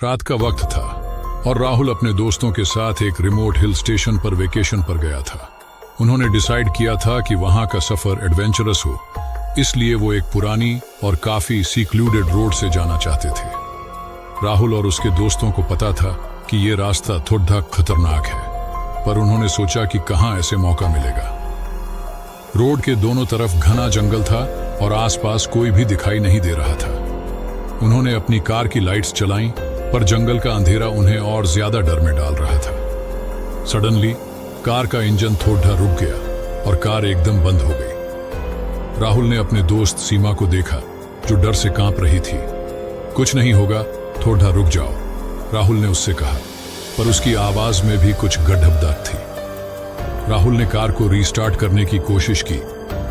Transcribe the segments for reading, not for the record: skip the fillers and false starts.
रात का वक्त था और राहुल अपने दोस्तों के साथ एक रिमोट हिल स्टेशन पर वेकेशन पर गया था। उन्होंने डिसाइड किया था कि वहां का सफर एडवेंचरस हो, इसलिए वो एक पुरानी और काफी सिक्लूडेड रोड से जाना चाहते थे। राहुल और उसके दोस्तों को पता था कि ये रास्ता थोड़ा खतरनाक है, पर उन्होंने सोचा कि कहां ऐसे मौका मिलेगा। रोड के दोनों तरफ घना जंगल था और आसपास कोई भी दिखाई नहीं दे रहा था। उन्होंने अपनी कार की लाइट्स जलाईं, पर जंगल का अंधेरा उन्हें और ज्यादा डर में डाल रहा था। सडनली कार का इंजन थोड़ा रुक गया और कार एकदम बंद हो गई। राहुल ने अपने दोस्त सीमा को देखा, जो डर से कांप रही थी। कुछ नहीं होगा, थोड़ा रुक जाओ, राहुल ने उससे कहा, पर उसकी आवाज में भी कुछ गड़बड़ थी। राहुल ने कार को रीस्टार्ट करने की कोशिश की,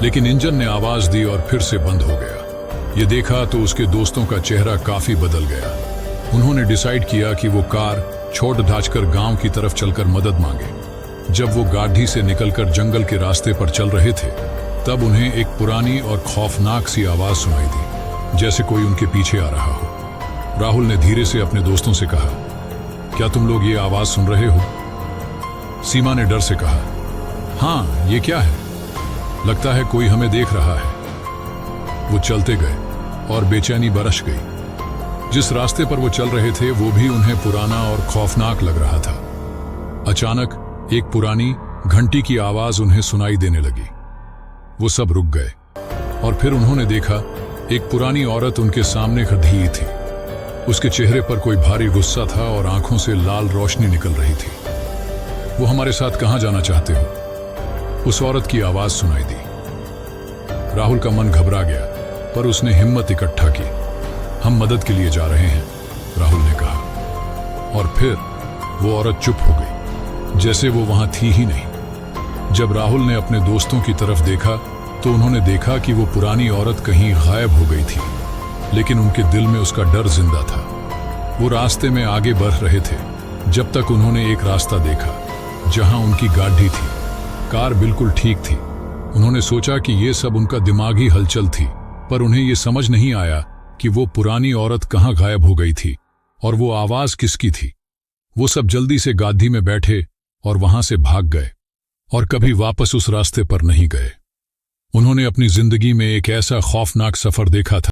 लेकिन इंजन ने आवाज दी और फिर से बंद हो गया। ये देखा तो उसके दोस्तों का चेहरा काफी बदल गया। उन्होंने डिसाइड किया कि वो कार छोड़ ढांचकर गांव की तरफ चलकर मदद मांगे। जब वो गाड़ी से निकलकर जंगल के रास्ते पर चल रहे थे, तब उन्हें एक पुरानी और खौफनाक सी आवाज सुनाई दी, जैसे कोई उनके पीछे आ रहा हो। राहुल ने धीरे से अपने दोस्तों से कहा, क्या तुम लोग ये आवाज सुन रहे हो? सीमा ने डर से कहा, हाँ, ये क्या है? लगता है कोई हमें देख रहा है। वो चलते गए और बेचैनी बरस गई। जिस रास्ते पर वो चल रहे थे वो भी उन्हें पुराना और खौफनाक लग रहा था। अचानक एक पुरानी घंटी की आवाज उन्हें सुनाई देने लगी। वो सब रुक गए और फिर उन्होंने देखा एक पुरानी औरत उनके सामने खड़ी थी। उसके चेहरे पर कोई भारी गुस्सा था और आंखों से लाल रोशनी निकल रही थी। वो हमारे साथ कहां जाना चाहते हो? उस औरत की आवाज सुनाई दी। राहुल का मन घबरा गया, पर उसने हिम्मत इकट्ठा की। हम मदद के लिए जा रहे हैं, राहुल ने कहा। और फिर वो औरत चुप हो गई, जैसे वो वहां थी ही नहीं। जब राहुल ने अपने दोस्तों की तरफ देखा तो उन्होंने देखा कि वो पुरानी औरत कहीं गायब हो गई थी, लेकिन उनके दिल में उसका डर जिंदा था। वो रास्ते में आगे बढ़ रहे थे जब तक उन्होंने एक रास्ता देखा जहां उनकी गाड़ी थी। कार बिल्कुल ठीक थी। उन्होंने सोचा कि ये सब उनका दिमागी हलचल थी, पर उन्हें ये समझ नहीं आया कि वो पुरानी औरत कहां गायब हो गई थी और वो आवाज किसकी थी। वो सब जल्दी से गाड़ी में बैठे और वहां से भाग गए और कभी वापस उस रास्ते पर नहीं गए। उन्होंने अपनी जिंदगी में एक ऐसा खौफनाक सफर देखा था